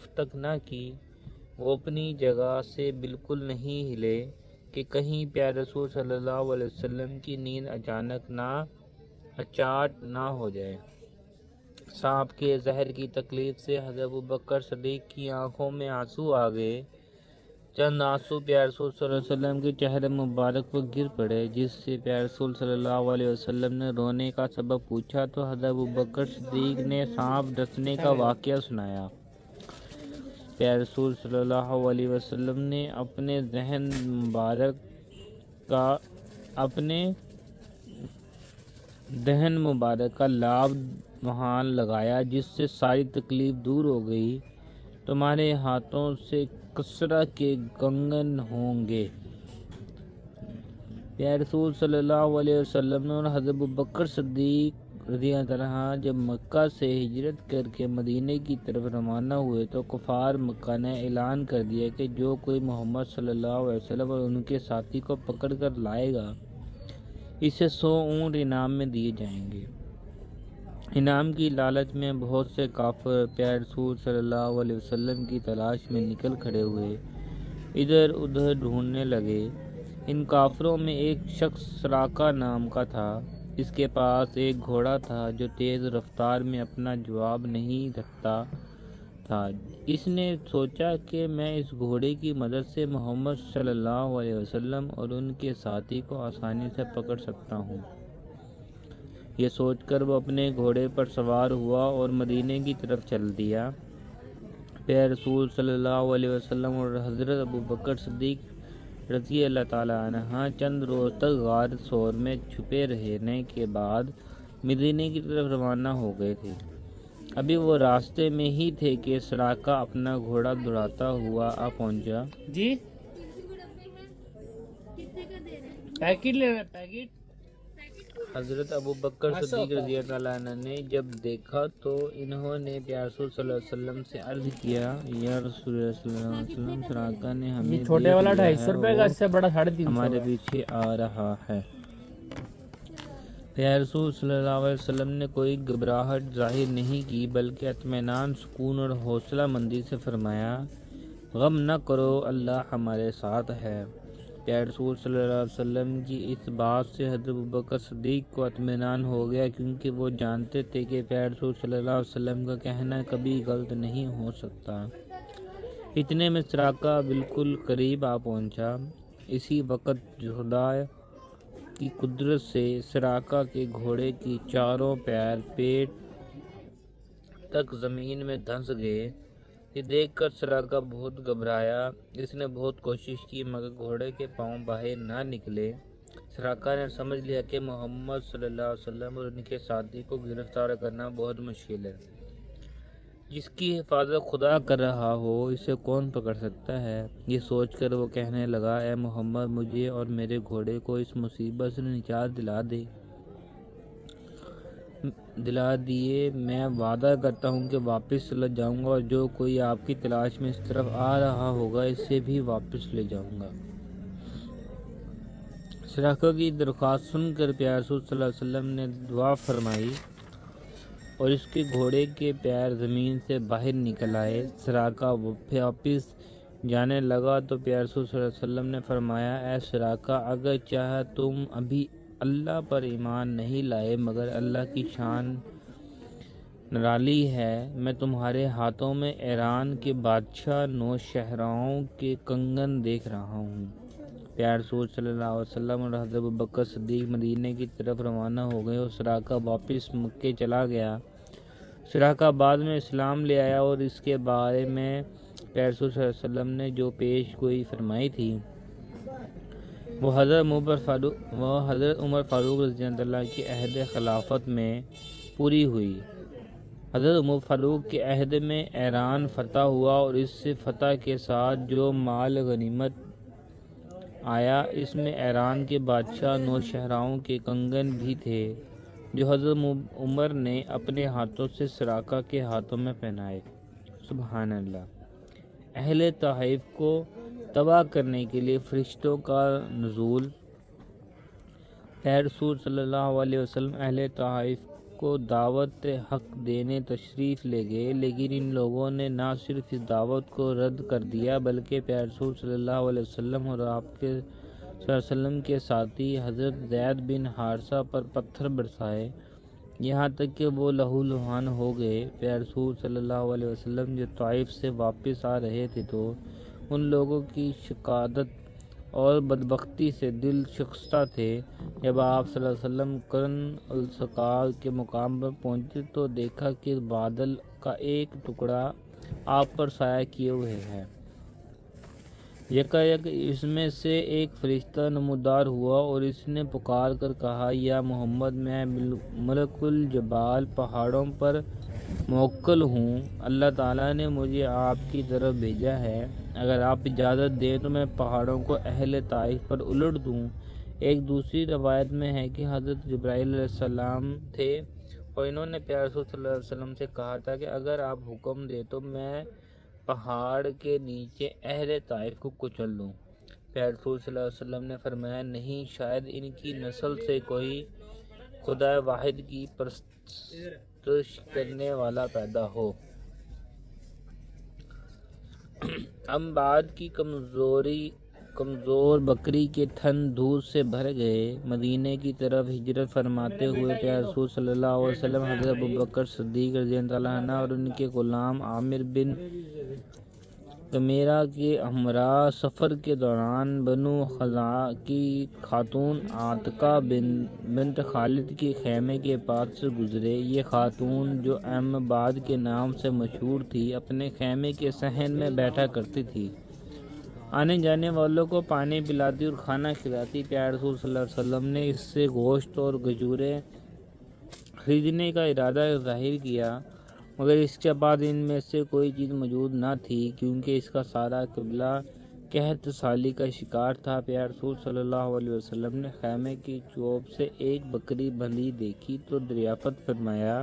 طرف تک نہ کی، وہ اپنی جگہ سے بالکل نہیں ہلے کہ کہیں پیارے رسول صلی اللہ علیہ وسلم کی نیند اچانک اچاٹ نہ ہو جائے۔ سانپ کے زہر کی تکلیف سے حضرت ابوبکر صدیق کی آنکھوں میں آنسو آ گئے۔ چند آنسو پیارے رسول صلی اللہ علیہ وسلم کے چہرے مبارک پر گر پڑے، جس سے پیارے رسول صلی اللہ علیہ وسلم نے رونے کا سبب پوچھا تو حضرت ابوبکر صدیق نے سانپ ڈسنے کا واقعہ سنایا۔ پیارے رسول صلی اللہ علیہ وسلم نے اپنے دہن مبارک کا لعاب وہاں لگایا، جس سے ساری تکلیف دور ہو گئی۔ تمہارے ہاتھوں سے کسرا کے کنگن ہوں گے۔ پیارے رسول صلی اللہ علیہ وسلم اور حضرت ابوبکر صدیق رضی اللہ عنہ جب مکہ سے ہجرت کر کے مدینہ کی طرف روانہ ہوئے تو کفار مکہ نے اعلان کر دیا کہ جو کوئی محمد صلی اللہ علیہ وسلم اور ان کے ساتھی کو پکڑ کر لائے گا، اسے 100 اونٹ انعام میں دیے جائیں گے۔ انعام کی لالچ میں بہت سے کافر پیارے رسول صلی اللہ علیہ وسلم کی تلاش میں نکل کھڑے ہوئے، ادھر ادھر ڈھونڈنے لگے۔ ان کافروں میں ایک شخص سراقہ نام کا تھا۔ اس کے پاس ایک گھوڑا تھا جو تیز رفتار میں اپنا جواب نہیں رکھتا تھا۔ اس نے سوچا کہ میں اس گھوڑے کی مدد سے محمد صلی اللہ علیہ وسلم اور ان کے ساتھی کو آسانی سے پکڑ سکتا ہوں۔ یہ سوچ کر وہ اپنے گھوڑے پر سوار ہوا اور مدینے کی طرف چل دیا۔ پیارے رسول صلی اللہ علیہ وسلم اور حضرت ابوبکر صدیق رضی اللہ تعالیٰ عنہ چند روز تک غار ثور میں چھپے رہنے کے بعد مدینے کی طرف روانہ ہو گئے تھے۔ ابھی وہ راستے میں ہی تھے کہ سراقہ اپنا گھوڑا دوڑاتا ہوا آ پہنچا۔ جی پیکٹ لے رہے پیکٹ۔ حضرت ابوبکر صدیق رضی اللہ عنہ نے جب دیکھا تو انہوں نے پیارے رسول صلی اللہ علیہ وسلم سے عرض کیا، یا رسول اللہ صلی اللہ علیہ وسلم، سراقہ نے ہمیں چھوٹے والا 250 روپے کا، اس سے بڑا 350 ہمارے پیچھے آ رہا ہے۔ پیارے رسول صلی اللہ علیہ وسلم نے کوئی گھبراہٹ ظاہر نہیں کی بلکہ اطمینان، سکون اور حوصلہ مندی سے فرمایا، غم نہ کرو، اللہ ہمارے ساتھ ہے۔ پیارے رسول صلی اللہ علیہ وسلم کی اس بات سے حضرت ابوبکر صدیق کو اطمینان ہو گیا، کیونکہ وہ جانتے تھے کہ پیارے رسول صلی اللہ علیہ وسلم کا کہنا کبھی غلط نہیں ہو سکتا۔ اتنے میں سراقہ بالکل قریب آ پہنچا۔ اسی وقت خدا کی قدرت سے سراقہ کے گھوڑے کی چاروں پیر پیٹ تک زمین میں دھنس گئے۔ یہ دیکھ کر سراقہ بہت گھبرایا۔ اس نے بہت کوشش کی مگر گھوڑے کے پاؤں باہر نہ نکلے۔ سراقہ نے سمجھ لیا کہ محمد صلی اللہ علیہ وسلم اور ان کے ساتھی کو گرفتار کرنا بہت مشکل ہے۔ جس کی حفاظت خدا کر رہا ہو اسے کون پکڑ سکتا ہے؟ یہ سوچ کر وہ کہنے لگا، اے محمد، مجھے اور میرے گھوڑے کو اس مصیبت سے نجات دلا دیے، میں وعدہ کرتا ہوں کہ واپس چلا جاؤں گا اور جو کوئی آپ کی تلاش میں اس طرف آ رہا ہوگا اسے بھی واپس لے جاؤں گا۔ سراقہ کی درخواست سن کر پیارے رسول صلی اللہ علیہ وسلم نے دعا فرمائی اور اس کے گھوڑے کے پیر زمین سے باہر نکل آئے۔ سراقہ واپس جانے لگا تو پیارے رسول صلی اللہ علیہ وسلم نے فرمایا، اے سراقہ، اگر چاہے تم ابھی اللہ پر ایمان نہیں لائے مگر اللہ کی شان نرالی ہے، میں تمہارے ہاتھوں میں ایران کے بادشاہ نوشہراؤں کے کنگن دیکھ رہا ہوں۔ پیارے رسول صلی اللہ علیہ وسلم اور حضرت ابوبکر صدیق مدینے کی طرف روانہ ہو گئے اور سراقہ واپس مکے چلا گیا۔ سراقہ بعد میں اسلام لے آیا اور اس کے بارے میں پیارے رسول صلی اللہ علیہ وسلم نے جو پیش گوئی فرمائی تھی وہ حضرت عمر فاروق رضی اللہ عنہ کے عہد خلافت میں پوری ہوئی۔ حضرت عمر فاروق کے عہد میں ایران فتح ہوا اور اس سے فتح کے ساتھ جو مال غنیمت آیا اس میں ایران کے بادشاہ نوشہراؤں کے کنگن بھی تھے جو حضرت عمر نے اپنے ہاتھوں سے سراقہ کے ہاتھوں میں پہنائے۔ سبحان اللہ۔ اہل طائف کو تباہ کرنے کے لیے فرشتوں کا نزول۔ پیارے رسول صلی اللہ علیہ وسلم اہل طائف کو دعوت حق دینے تشریف لے گئے، لیکن ان لوگوں نے نہ صرف اس دعوت کو رد کر دیا بلکہ پیارے رسول صلی اللہ علیہ وسلم اور آپ کے صلی اللہ علیہ وسلم کے ساتھی حضرت زید بن حارثہ پر پتھر برسائے، یہاں تک کہ وہ لہو لہان ہو گئے۔ پیارے رسول صلی اللہ علیہ وسلم جو طائف سے واپس آ رہے تھے تو ان لوگوں کی شقادت اور بدبختی سے دل شکستہ تھے۔ جب آپ صلی اللہ علیہ وسلم قرن الثقال کے مقام پر پہنچے تو دیکھا کہ بادل کا ایک ٹکڑا آپ پر سایہ کیے ہوئے ہے۔ یکایک اس میں سے ایک فرشتہ نمودار ہوا اور اس نے پکار کر کہا، یا محمد، میں ملک الجبال پہاڑوں پر موکل ہوں، اللہ تعالیٰ نے مجھے آپ کی طرف بھیجا ہے، اگر آپ اجازت دیں تو میں پہاڑوں کو اہل طائف پر الٹ دوں۔ ایک دوسری روایت میں ہے کہ حضرت جبرائیل علیہ السلام تھے اور انہوں نے پیارے رسول صلی اللہ علیہ وسلم سے کہا تھا کہ اگر آپ حکم دیں تو میں پہاڑ کے نیچے اہل طائف کو کچل دوں۔ پیارے رسول صلی اللہ علیہ وسلم نے فرمایا، نہیں، شاید ان کی نسل سے کوئی خدا واحد کی پرستش کرنے والا پیدا ہو۔ بعد کی کمزور بکری کے تھن دودھ سے بھر گئے۔ مدینہ کی طرف ہجرت فرماتے ہوئے پیارے رسول صلی اللہ علیہ وسلم حضرت ابوبکر صدیق رضی اللہ عنہ اور ان کے غلام عامر بن کمیرہ کے ہمراہ سفر کے دوران بنو خزاعہ کی خاتون عاتقہ بنت خالد کے خیمے کے پاس سے گزرے۔ یہ خاتون، جو آباد کے نام سے مشہور تھی، اپنے خیمے کے صحن میں بیٹھا کرتی تھی، آنے جانے والوں کو پانی پلاتی اور کھانا کھلاتی۔ پیارے رسول صلی اللہ علیہ وسلم نے اس سے گوشت اور کھجوریں خریدنے کا ارادہ ظاہر کیا، مگر اس کے بعد ان میں سے کوئی چیز موجود نہ تھی، کیونکہ اس کا سارا قبیلہ قحط سالی کا شکار تھا۔ پیارے رسول صلی اللہ علیہ وسلم نے خیمے کی چوب سے ایک بکری بندھی دیکھی تو دریافت فرمایا،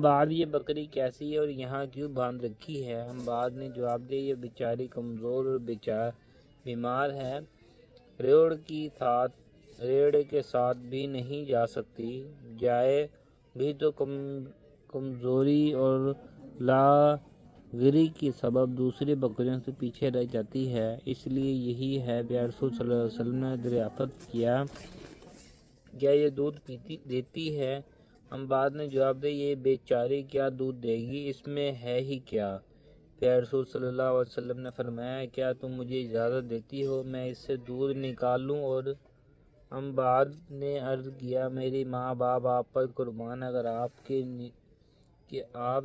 بعد یہ بکری کیسی ہے اور یہاں کیوں باندھ رکھی ہے؟ بعد نے جواب دیا، یہ بیچاری کمزور اور بیمار ہے، ریڑھ کے ساتھ بھی نہیں جا سکتی، جائے بھی تو کمزوری اور لاغری کے سبب دوسری بکریوں سے پیچھے رہ جاتی ہے، اس لیے یہی ہے۔ پیارے رسول صلی اللہ علیہ وسلم نے دریافت کیا، کیا یہ دودھ دیتی ہے؟ بعد نے جواب دیا، یہ بیچاری کیا دودھ دے گی، اس میں ہے ہی کیا؟ پیارے رسول صلی اللہ علیہ وسلم نے فرمایا، کیا تم مجھے اجازت دیتی ہو میں اس سے دودھ نکال لوں؟ اور بعد نے عرض کیا، میری ماں باپ آپ پر قربان، اگر آپ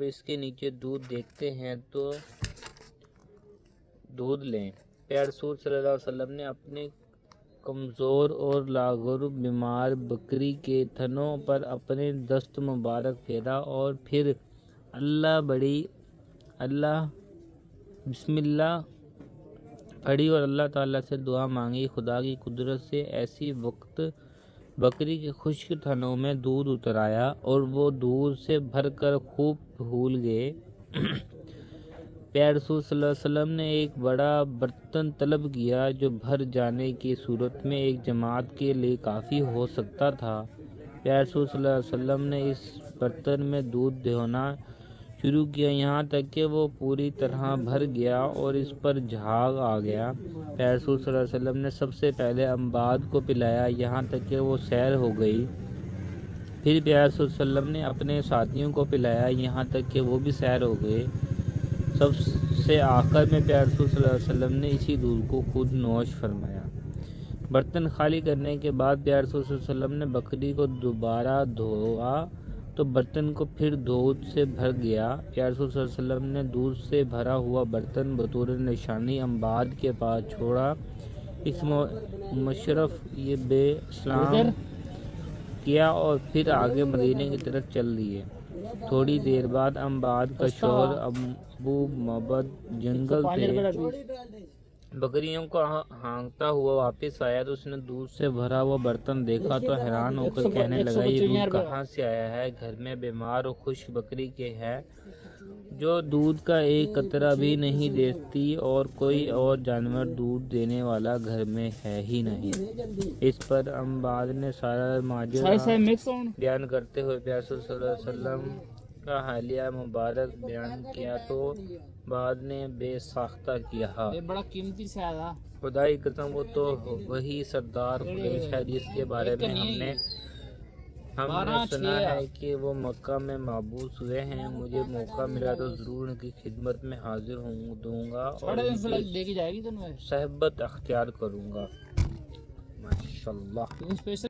اس کے نیچے دودھ دیکھتے ہیں تو دودھ لیں۔ پیارے رسول صلی اللہ علیہ وسلم نے اپنے کمزور اور لاغر بیمار بکری کے تھنوں پر اپنے دست مبارک پھیرا اور پھر بسم اللہ پڑھی اور اللہ تعالیٰ سے دعا مانگی، خدا کی قدرت سے ایسی وقت بکری کے خشک تھنوں میں دودھ اتر آیا اور وہ دودھ سے بھر کر خوب پھول گئے۔ پیارے رسول صلی اللہ علیہ وسلم نے ایک بڑا برتن طلب کیا جو بھر جانے کی صورت میں ایک جماعت کے لیے کافی ہو سکتا تھا۔ پیارے رسول صلی اللہ علیہ وسلم نے اس برتن میں دودھ دھونا شروع کیا، یہاں تک کہ وہ پوری طرح بھر گیا اور اس پر جھاگ آ گیا۔ پیارے رسول صلی اللہ علیہ وسلم نے سب سے پہلے بعد کو پلایا، یہاں تک کہ وہ سیر ہو گئی۔ پھر پیارے رسول صلی اللہ علیہ وسلم نے اپنے ساتھیوں کو پلایا، یہاں تک کہ وہ بھی سیر ہو گئے۔ سب سے آخر میں پیارے رسول صلی اللہ علیہ وسلم نے اسی دودھ کو خود نوش فرمایا۔ برتن خالی کرنے کے بعد پیارے رسول صلی اللہ علیہ وسلم نے بکری کو دوبارہ دھویا تو برتن کو پھر دودھ سے بھر گیا۔ پیارے رسول صلی اللہ علیہ وسلم نے دودھ سے بھرا ہوا برتن بطور نشانی بعد کے پاس چھوڑا۔ اس مشرف یہ بے سلام کیا اور پھر آگے مدینے کی طرف چل دیے۔ تھوڑی دیر بعد بعد کا شوہر ابو معبد جنگل سے بکریوں کو ہانکتا ہوا واپس آیا تو اس نے دودھ سے بھرا ہوا برتن دیکھا تو حیران ہو کر کہنے لگا، یہ دودھ کہاں سے آیا ہے؟ گھر میں بیمار اور خشک بکری کے ہے جو دودھ کا ایک قطرہ بھی نہیں دیتی اور کوئی اور جانور دودھ دینے والا گھر میں ہے ہی نہیں۔ اس پر امباد نے سارا ماجرا بیان کرتے ہوئے پیارے صلی اللہ علیہ وسلم کا حالیہ مبارک بیان کیا تو بعد نے بے ساختہ کیا، یہ بڑا قیمتی سے تھا۔ خدا کی قسم وہ تو وہی سردار قریش ہے جس کے بارے میں ہم نے سنا ہے کہ وہ مکہ میں محبوس ہوئے ہیں۔ مجھے موقع ملا تو ضرور ان کی خدمت میں حاضر دوں گا اور صحبت اختیار کروں گا۔ ماشاءاللہ۔